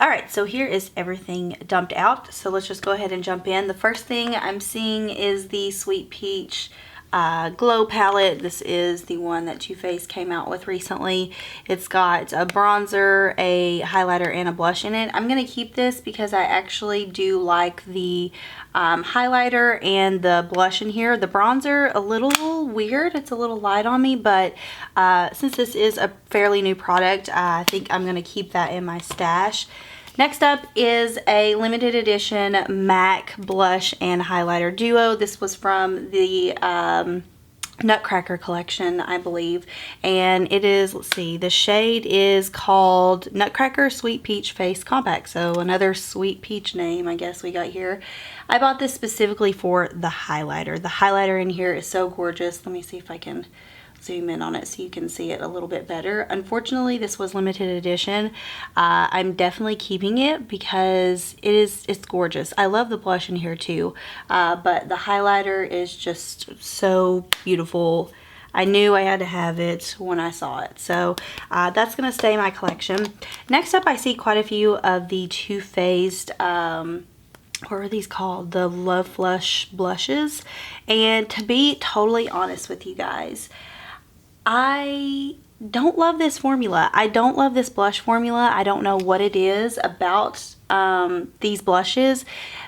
All right, so here is everything dumped out. So let's just go ahead and jump in. The first thing I'm seeing is the Sweet Peach Glow palette. This is the one that Too Faced came out with recently. It's got a bronzer, a highlighter, and a blush in it. I'm going to keep this because I actually do like the highlighter and the blush in here. The bronzer, a little weird. It's a little light on me, but since this is a fairly new product, I think I'm going to keep that in my stash. Next up is a limited edition MAC blush and highlighter duo. This was from the Nutcracker collection, I believe, and it is, let's see, the shade is called Nutcracker Sweet Peach Face Compact, so another sweet peach name I guess we got here. I bought this specifically for the highlighter. The highlighter in here is so gorgeous. Let me see if I can zoom in on it so you can see it a little bit better. Unfortunately, this was limited edition. I'm definitely keeping it because it's gorgeous. I love the blush in here too, but the highlighter is just so beautiful. I knew I had to have it when I saw it, so that's gonna stay in my collection. Next up, I see quite a few of the Too Faced what are these called? The Love Flush blushes. And to be totally honest with you guys, I don't love this formula. I don't love this blush formula. I don't know what it is about these blushes.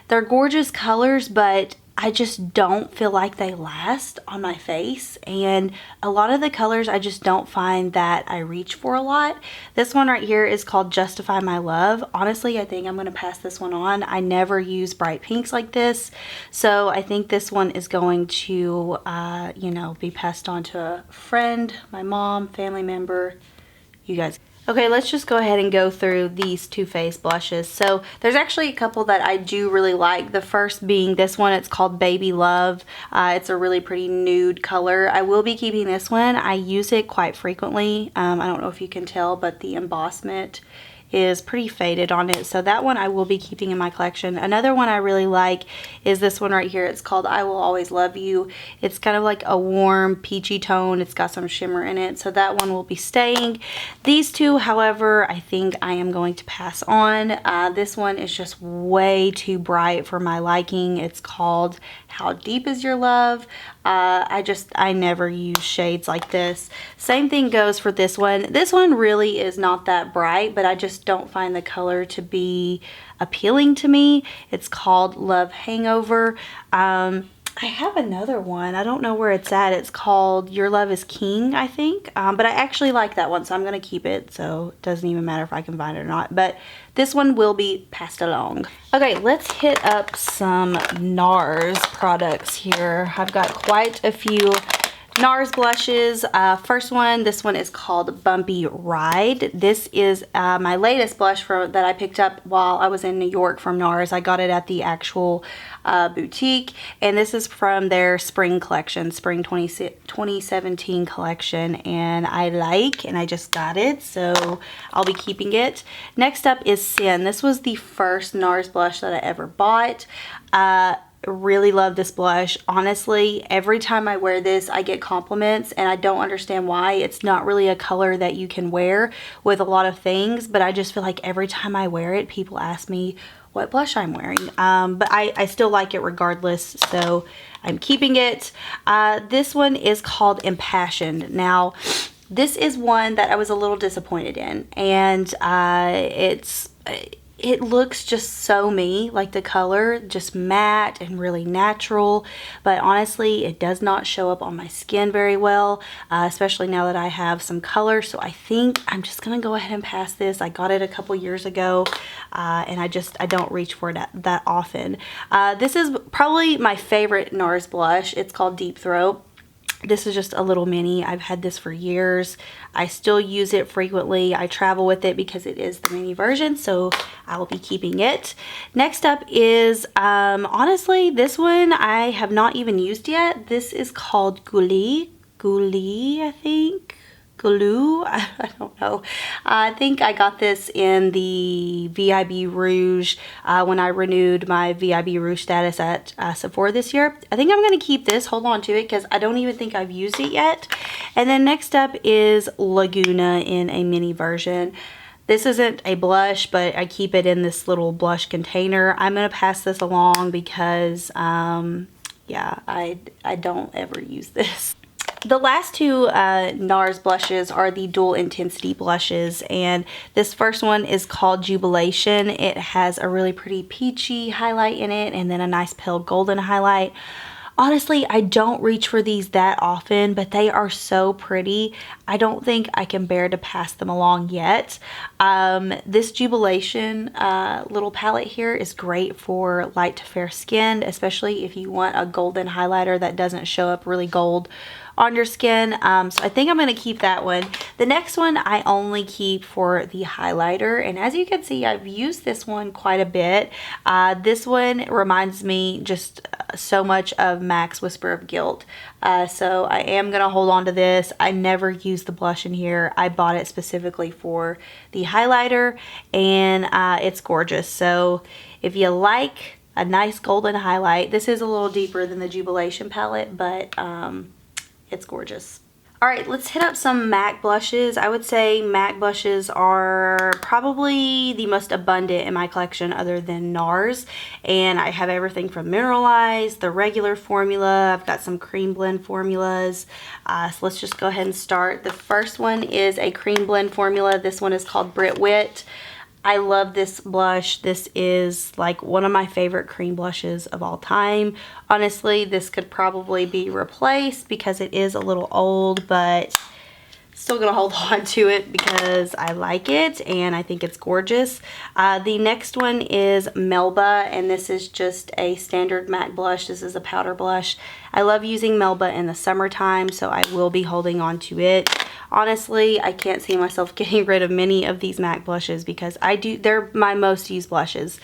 They're gorgeous colors, but I just don't feel like they last on my face, and a lot of the colors I just don't find that I reach for a lot. This one right here is called Justify My Love. Honestly, I think I'm going to pass this one on. I never use bright pinks like this, so I think this one is going to you know, be passed on to a friend, my mom, family member, you guys. Okay, let's just go ahead and go through these Too Faced blushes. So there's actually a couple that I do really like. The first being this one. It's called Baby Love. It's a really pretty nude color. I will be keeping this one. I use it quite frequently. I don't know if you can tell, but the embossment is pretty faded on it, so that one I will be keeping in my collection. Another one I really like is this one right here. It's called I Will Always Love You. It's kind of like a warm peachy tone. It's got some shimmer in it, so that one will be staying. These two, however, I think I am going to pass on. This one is just way too bright for my liking. It's called How Deep Is Your Love. I never use shades like this. Same thing goes for this one. This one really is not that bright, but I just don't find the color to be appealing to me. It's called Love Hangover. I have another one. I don't know where it's at. It's called Your Love is King, I think. But I actually like that one, so I'm going to keep it. So it doesn't even matter if I can find it or not. But this one will be passed along. Okay, let's hit up some Nars products here. I've got quite a few Nars blushes. First one, this one is called Bumpy Ride. This is my latest blush that I picked up while I was in New York from Nars. I got it at the actual boutique, and this is from their spring collection, spring 2017 collection, and I just got it, so I'll be keeping it. Next up is Sin. This was the first Nars blush that I ever bought. Really love this blush. Honestly, every time I wear this I get compliments, and I don't understand why. It's not really a color that you can wear with a lot of things, but I just feel like every time I wear it people ask me what blush I'm wearing, but I still like it regardless, so I'm keeping it. This one is called Impassioned. Now this is one that I was a little disappointed in, and it looks just so me, like the color, just matte and really natural, but honestly it does not show up on my skin very well, especially now that I have some color, so I think I'm just gonna go ahead and pass this. I got it a couple years ago, and I don't reach for it that often. This is probably my favorite Nars blush. It's called Deep Throat. This is just a little mini. I've had this for years. I still use it frequently. I travel with it because it is the mini version, so I will be keeping it. Next up is, honestly, this one I have not even used yet. This is called Goulie, I think. Glue, I don't know. I think I got this in the VIB Rouge when I renewed my VIB Rouge status at Sephora this year. I think I'm going to keep this, hold on to it, because I don't even think I've used it yet. And then next up is Laguna in a mini version. This isn't a blush, but I keep it in this little blush container. I'm going to pass this along because, yeah, I don't ever use this. The last two Nars blushes are the dual intensity blushes, and this first one is called Jubilation. It has a really pretty peachy highlight in it and then a nice pale golden highlight. Honestly, I don't reach for these that often, but they are so pretty. I don't think I can bear to pass them along yet. This Jubilation little palette here is great for light to fair skin, especially if you want a golden highlighter that doesn't show up really gold on your skin. So I think I'm going to keep that one. The next one I only keep for the highlighter, and as you can see, I've used this one quite a bit. This one reminds me just so much of MAC's Whisper of Guilt. So I am going to hold on to this. I never use the blush in here. I bought it specifically for the highlighter, and it's gorgeous. So if you like a nice golden highlight, this is a little deeper than the Jubilation palette, but it's gorgeous. All right, let's hit up some MAC blushes. I would say MAC blushes are probably the most abundant in my collection other than Nars. And I have everything from Mineralized, the regular formula. I've got some cream blend formulas. So let's just go ahead and start. The first one is a cream blend formula. This one is called Brit Wit. I love this blush. This is like one of my favorite cream blushes of all time. Honestly, this could probably be replaced because it is a little old, but still gonna hold on to it because I like it and I think it's gorgeous. The next one is Melba, and this is just a standard matte blush. This is a powder blush. I love using Melba in the summertime, so I will be holding on to it. Honestly, I can't see myself getting rid of many of these MAC blushes because they're my most used blushes.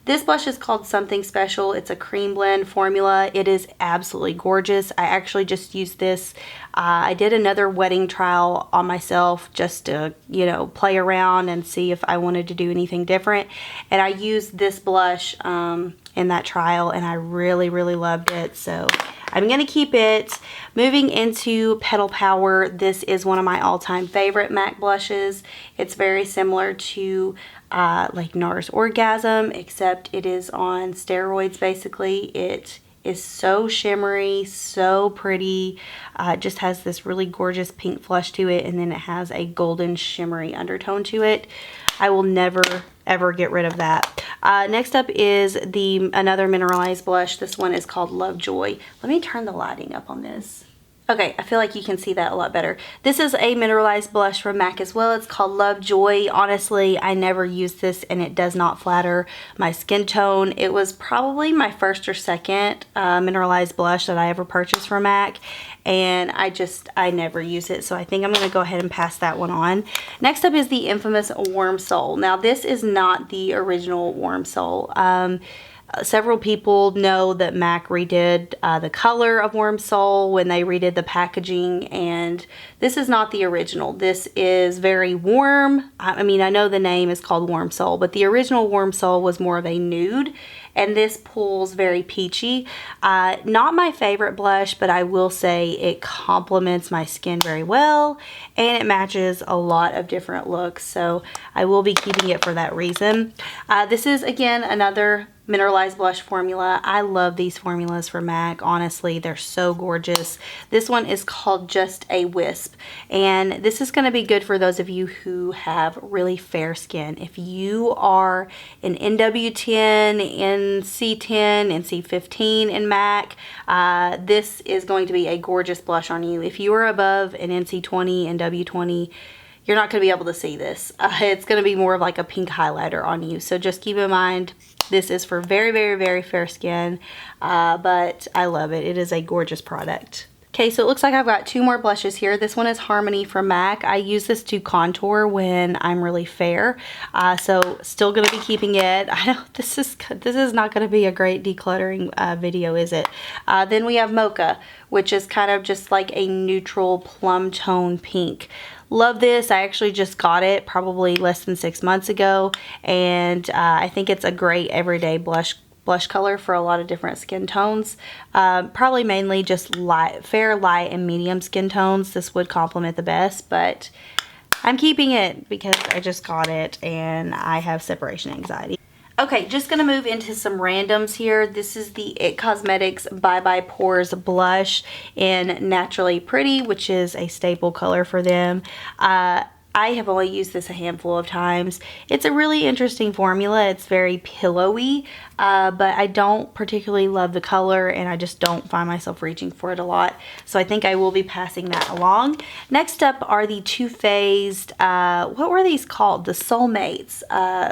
This blush is called Something Special. It's a cream blend formula. It is absolutely gorgeous. I actually just used this. I did another wedding trial on myself just to, you know, play around and see if I wanted to do anything different. And I used this blush in that trial, and I really, really loved it. So I'm going to keep it. Moving into Petal Power, this is one of my all-time favorite MAC blushes. It's very similar to like Nars Orgasm, except it is on steroids basically. It is so shimmery, so pretty. It just has this really gorgeous pink flush to it, and then it has a golden shimmery undertone to it. I will never ever get rid of that. Next up is another mineralized blush. This one is called Lovejoy. Let me turn the lighting up on this. Okay, I feel like you can see that a lot better. This is a mineralized blush from MAC as well. It's called Lovejoy. Honestly, I never use this and it does not flatter my skin tone. It was probably my first or second mineralized blush that I ever purchased from MAC, and I never use it, so I think I'm going to go ahead and pass that one on. Next up is the infamous Warm Soul. Now, this is not the original Warm Soul. Several people know that MAC redid the color of Warm Soul when they redid the packaging, and this is not the original. This is very warm. I mean, I know the name is called Warm Soul, but the original Warm Soul was more of a nude, and this pulls very peachy. Not my favorite blush, but I will say it complements my skin very well, and it matches a lot of different looks, so I will be keeping it for that reason. This is, again, another mineralized blush formula. I love these formulas for MAC. Honestly, they're so gorgeous. This one is called Just a Wisp, and this is going to be good for those of you who have really fair skin. If you are an NW10, NC10, NC15 in MAC, this is going to be a gorgeous blush on you. If you are above an NC20 and W20, you're not going to be able to see this. It's going to be more of like a pink highlighter on you. So just keep in mind, this is for very, very, very fair skin, but I love it. It is a gorgeous product. Okay, so it looks like I've got two more blushes here. This one is Harmony from MAC. I use this to contour when I'm really fair, so still going to be keeping it. I know this is not going to be a great decluttering video, is it? Then we have Mocha, which is kind of just like a neutral plum tone pink. Love this. I actually just got it probably less than 6 months ago, and I think it's a great everyday blush color for a lot of different skin tones. Probably mainly just fair, light, and medium skin tones. This would complement the best, but I'm keeping it because I just got it and I have separation anxiety. Okay, just gonna move into some randoms here. This is the IT Cosmetics Bye Bye Pores blush in Naturally Pretty, which is a staple color for them. I have only used this a handful of times. It's a really interesting formula. It's very pillowy, but I don't particularly love the color and I just don't find myself reaching for it a lot. So I think I will be passing that along. Next up are the Too Faced, what were these called? The Soulmates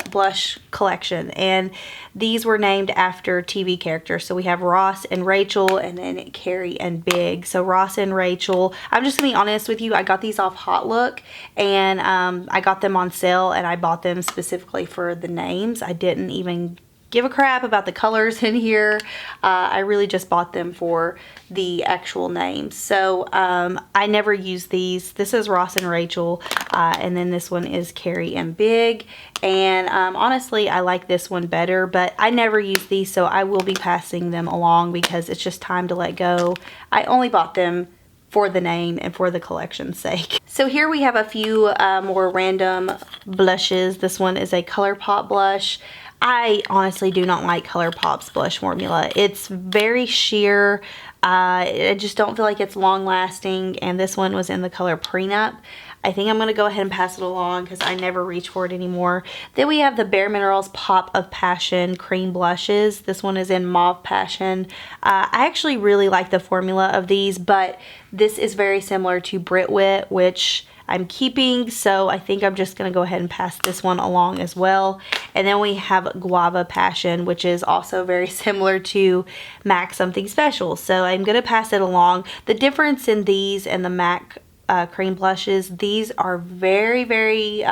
blush collection. And these were named after TV characters. So we have Ross and Rachel and then Carrie and Big. So Ross and Rachel, I'm just gonna be honest with you, I got these off Hot Look and I got them on sale and I bought them specifically for the names. I didn't even give a crap about the colors in here. I really just bought them for the actual names. So I never use these. This is Ross and Rachel, and then this one is Carrie and Big. And honestly, I like this one better, but I never use these, so I will be passing them along because it's just time to let go. I only bought them for the name and for the collection's sake. So here we have a few more random blushes. This one is a ColourPop blush. I honestly do not like ColourPop's blush formula. It's very sheer. I just don't feel like it's long lasting, and this one was in the color Prenup. I think I'm going to go ahead and pass it along because I never reach for it anymore. Then we have the BareMinerals Pop of Passion Cream Blushes. This one is in Mauve Passion. I actually really like the formula of these, but this is very similar to Brit Wit, which I'm keeping, so I think I'm just going to go ahead and pass this one along as well. And then we have Guava Passion, which is also very similar to MAC Something Special, so I'm going to pass it along. The difference in these and the MAC cream blushes, these are very, very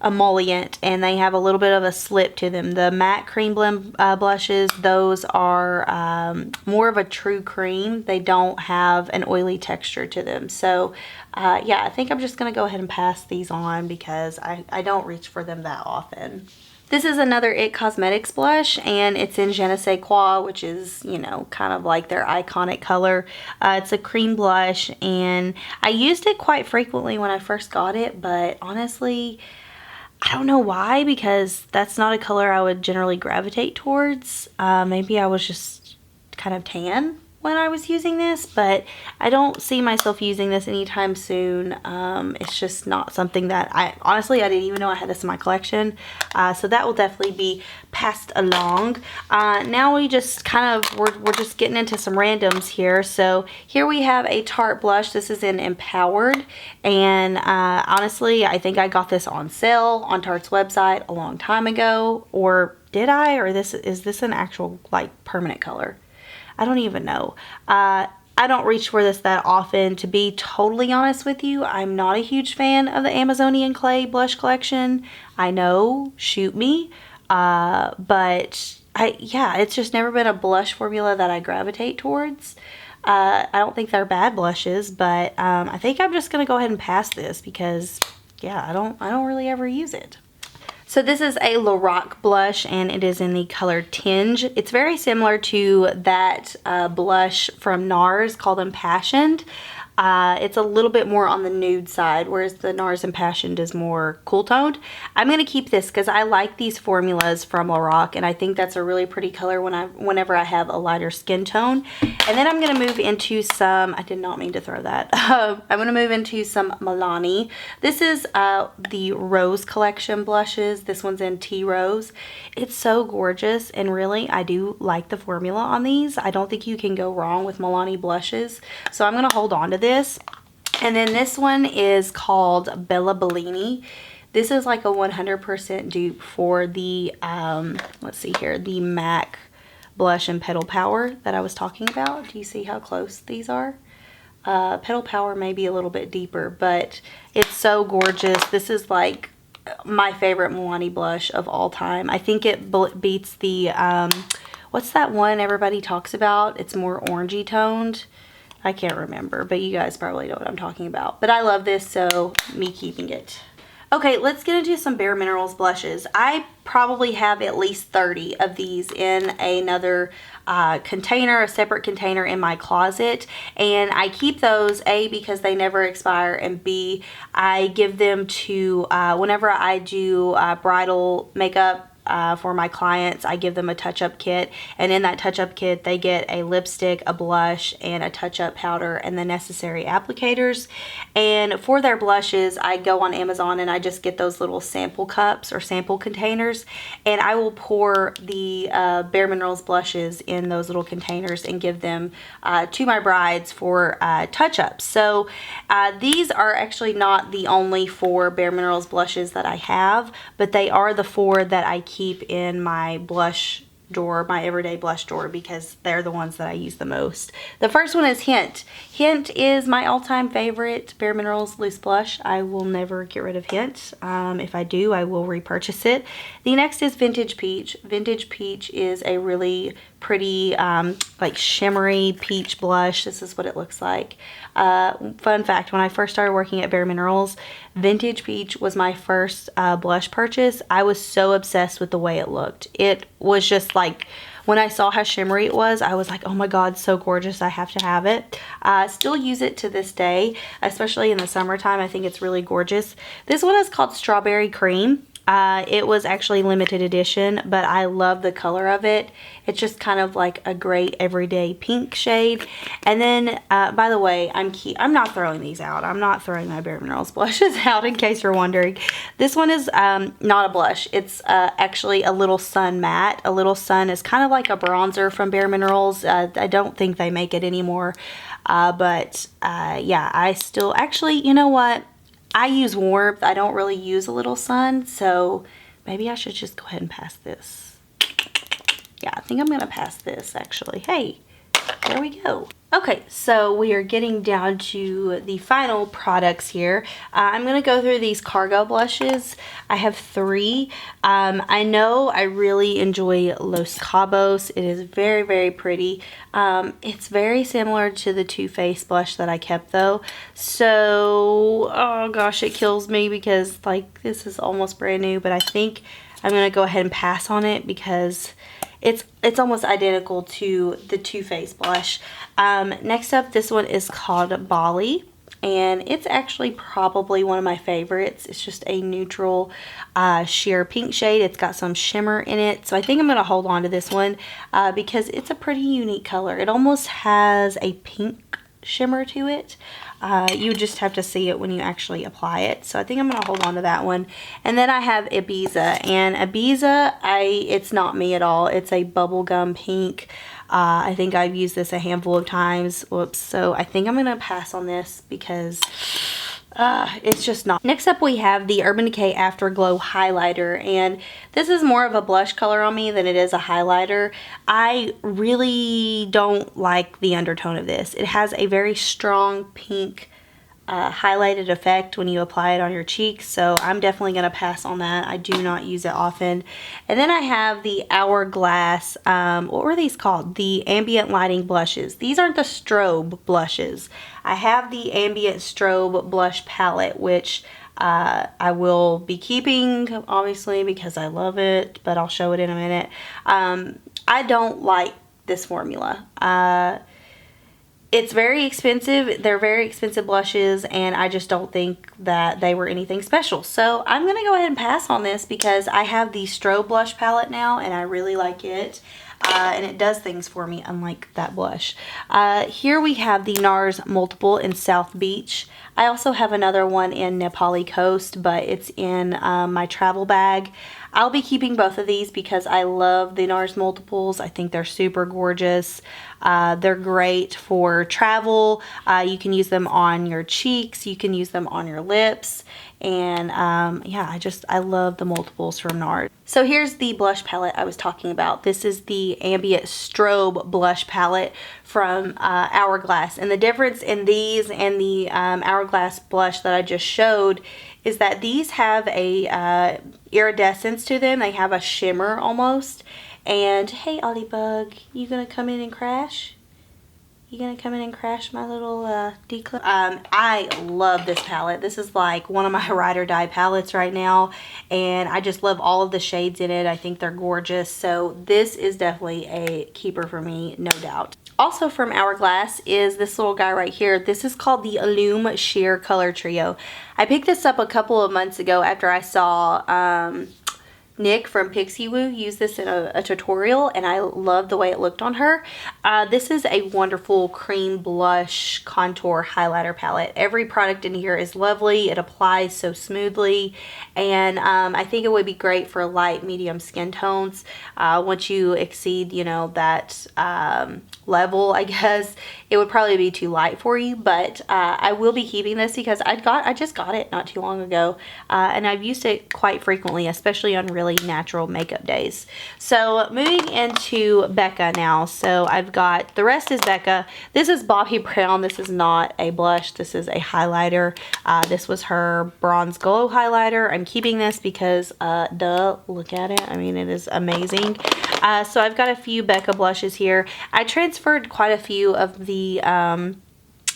emollient and they have a little bit of a slip to them. The matte cream blend blushes, those are more of a true cream. They don't have an oily texture to them. So yeah, I think I'm just gonna go ahead and pass these on because I don't reach for them that often. This is another IT Cosmetics blush, and it's in Je ne sais quoi, which is, you know, kind of like their iconic color. It's a cream blush, and I used it quite frequently when I first got it, but honestly, I don't know why, because that's not a color I would generally gravitate towards. Maybe I was just kind of tan when I was using this, but I don't see myself using this anytime soon. It's just not something that honestly, I didn't even know I had this in my collection. So that will definitely be passed along. Now we just kind of, we're just getting into some randoms here. So here we have a Tarte blush. This is in Empowered. And honestly, I think I got this on sale on Tarte's website a long time ago. Or did I? Or is this an actual like permanent color? I don't even know. I don't reach for this that often. To be totally honest with you, I'm not a huge fan of the Amazonian Clay blush collection. I know, shoot me. But yeah, it's just never been a blush formula that I gravitate towards. I don't think they're bad blushes, but I think I'm just gonna go ahead and pass this because yeah, I don't really ever use it. So this is a Lorac blush, and it is in the color Tinge. It's very similar to that blush from Nars called Impassioned. It's a little bit more on the nude side, whereas the Nars Impassioned is more cool toned. I'm going to keep this because I like these formulas from Lorac, and I think that's a really pretty color whenever I have a lighter skin tone. And then I'm going to move into some, I did not mean to throw that. I'm going to move into some Milani. This is the Rose Collection blushes. This one's in Tea Rose. It's so gorgeous, and really, I do like the formula on these. I don't think you can go wrong with Milani blushes. So I'm going to hold on to this. And then this one is called Bella Bellini. This is like a 100% dupe for the, let's see here, the MAC Blush and Petal Power that I was talking about. Do you see how close these are? Petal Power may be a little bit deeper, but it's so gorgeous. This is like my favorite Milani blush of all time. I think it beats the, what's that one everybody talks about? It's more orangey toned. I can't remember, but you guys probably know what I'm talking about. But I love this, so me keeping it. Okay, let's get into some BareMinerals blushes. I probably have at least 30 of these in another container, a separate container in my closet, and I keep those A, because they never expire, and B, I give them to whenever I do bridal makeup for my clients. I give them a touch-up kit, and in that touch-up kit they get a lipstick, a blush, and a touch-up powder, and the necessary applicators. And for their blushes, I go on Amazon and I just get those little sample cups or sample containers, and I will pour the BareMinerals blushes in those little containers and give them to my brides for touch-ups. So these are actually not the only 4 BareMinerals blushes that I have, but they are the 4 that I keep in my blush drawer, my everyday blush drawer, because they're the ones that I use the most. The first one is Hint. Hint is my all-time favorite BareMinerals loose blush. I will never get rid of Hint. If I do, I will repurchase it. The next is Vintage Peach. Vintage Peach is a really pretty like shimmery peach blush. This is what it looks like. Fun fact, when I first started working at BareMinerals, Vintage Peach was my first blush purchase. I was so obsessed with the way it looked. It was just like, when I saw how shimmery it was, I was like, oh my god, so gorgeous, I have to have it. Still use it to this day, especially in the summertime. I think it's really gorgeous. This one is called Strawberry Cream. It was actually limited edition, but I love the color of it. It's just kind of like a great everyday pink shade. And then, by the way, I'm not throwing these out. I'm not throwing my BareMinerals blushes out, in case you're wondering. This one is not a blush. It's actually a Little Sun matte. A Little Sun is kind of like a bronzer from BareMinerals. I don't think they make it anymore. Yeah, I still, actually, you know what? I use warmth. I don't really use a Little Sun, so maybe I should just go ahead and pass this. Yeah, I think I'm going to pass this, actually. Hey, there we go. Okay, so we are getting down to the final products here. I'm going to go through these cargo blushes. I have 3. I know I really enjoy Los Cabos. It is very, very pretty. It's very similar to the Too Faced blush that I kept though. So, oh gosh, it kills me because like this is almost brand new, but I think I'm going to go ahead and pass on it because it's almost identical to the Too Faced blush. Next up, this one is called Bali, and it's actually probably one of my favorites. It's just a neutral sheer pink shade. It's got some shimmer in it, so I think I'm going to hold on to this one because it's a pretty unique color. It almost has a pink shimmer to it. You just have to see it when you actually apply it. So I think I'm going to hold on to that one. And then I have Abiza. And Abiza, it's not me at all. It's a bubblegum pink. I think I've used this a handful of times. Whoops. So I think I'm going to pass on this because it's just not. Next up we have the Urban Decay Afterglow Highlighter, and this is more of a blush color on me than it is a highlighter. I really don't like the undertone of this. It has a very strong pink highlighted effect when you apply it on your cheeks, so I'm definitely going to pass on that. I do not use it often. And then I have the Hourglass, what were these called? The Ambient Lighting Blushes. These aren't the strobe blushes. I have the Ambient Strobe Blush Palette, which I will be keeping, obviously, because I love it, but I'll show it in a minute. I don't like this formula. It's very expensive. They're very expensive blushes, and I just don't think that they were anything special. So I'm going to go ahead and pass on this because I have the Strobe Blush Palette now, and I really like it. And it does things for me, unlike that blush. Here we have the Nars Multiple in South Beach. I also have another one in Nepali Coast, but it's in my travel bag. I'll be keeping both of these because I love the Nars Multiples. I think they're super gorgeous. They're great for travel. You can use them on your cheeks. You can use them on your lips. And yeah, I love the multiples from Nars. So here's the blush palette I was talking about. This is the Ambient Strobe Blush Palette from Hourglass. And the difference in these and the Hourglass blush that I just showed is that these have a iridescence to them. They have a shimmer almost. And hey, Ollie Bug, you gonna come in and crash? You gonna come in and crash my little declutter? I love this palette. This is like one of my ride or die palettes right now, and I just love all of the shades in it. I think they're gorgeous. So this is definitely a keeper for me, no doubt. Also from Hourglass is this little guy right here. This is called the Loom Sheer Color Trio. I picked this up a couple of months ago after I saw Nick from Pixie Woo use this in a tutorial, and I love the way it looked on her. This is a wonderful cream blush contour highlighter palette. Every product in here is lovely. It applies so smoothly, and I think it would be great for light medium skin tones. Once you exceed, you know, that level, I guess it would probably be too light for you, but I will be keeping this because I just got it not too long ago, and I've used it quite frequently, especially on really natural makeup days. So moving into Becca now. So I've got, the rest is Becca. This is Bobbi Brown. This is not a blush. This is a highlighter. This was her Bronze Glow highlighter. I'm keeping this because duh, look at it. I mean, it is amazing. So I've got a few Becca blushes here. I transferred quite a few of the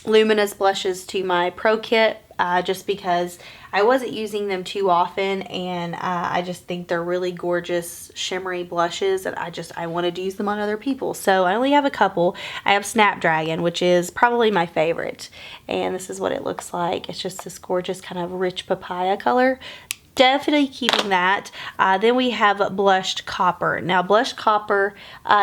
luminous blushes to my Pro Kit just because I wasn't using them too often, and I just think they're really gorgeous shimmery blushes, and I wanted to use them on other people. So I only have a couple. I have Snapdragon, which is probably my favorite, and this is what it looks like. It's just this gorgeous kind of rich papaya color. Definitely keeping that. Then we have Blushed Copper. Now Blushed Copper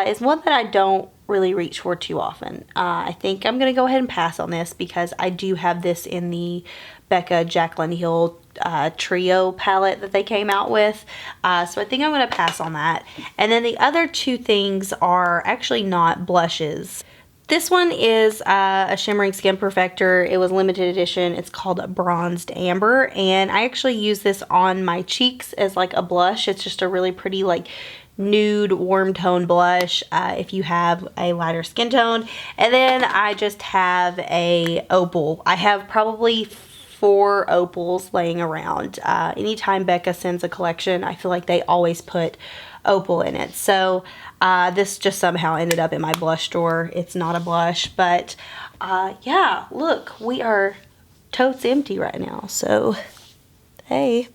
is one that I don't really reach for too often. I think I'm gonna go ahead and pass on this because I do have this in the Becca Jaclyn Hill trio palette that they came out with, so I think I'm gonna pass on that. And then the other two things are actually not blushes. This one is a Shimmering Skin Perfector. It was limited edition. It's called Bronzed Amber, and I actually use this on my cheeks as like a blush. It's just a really pretty like nude warm tone blush if you have a lighter skin tone. And then I just have a opal. I have probably 4 opals laying around. Anytime Becca sends a collection, I feel like they always put opal in it. So this just somehow ended up in my blush drawer. It's not a blush, but yeah, look, we are totes empty right now. So hey.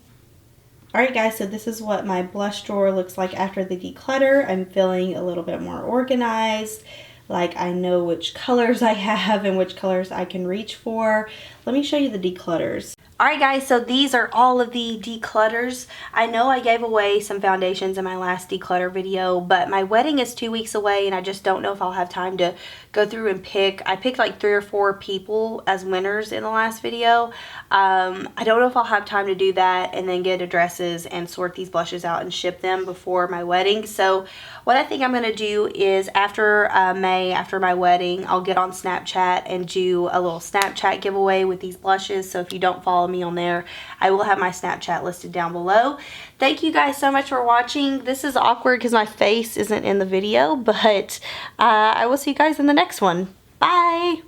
Alright guys, so this is what my blush drawer looks like after the declutter. I'm feeling a little bit more organized. Like I know which colors I have and which colors I can reach for. Let me show you the declutters. Alright guys, so these are all of the declutters. I know I gave away some foundations in my last declutter video, but my wedding is 2 weeks away and I just don't know if I'll have time to go through and pick. I picked like 3 or 4 people as winners in the last video. I don't know if I'll have time to do that and then get addresses and sort these blushes out and ship them before my wedding. So what I think I'm going to do is after May, after my wedding, I'll get on Snapchat and do a little Snapchat giveaway with these blushes. So if you don't follow me on there, I will have my Snapchat listed down below. Thank you guys so much for watching. This is awkward because my face isn't in the video, but I will see you guys in the next one. Bye!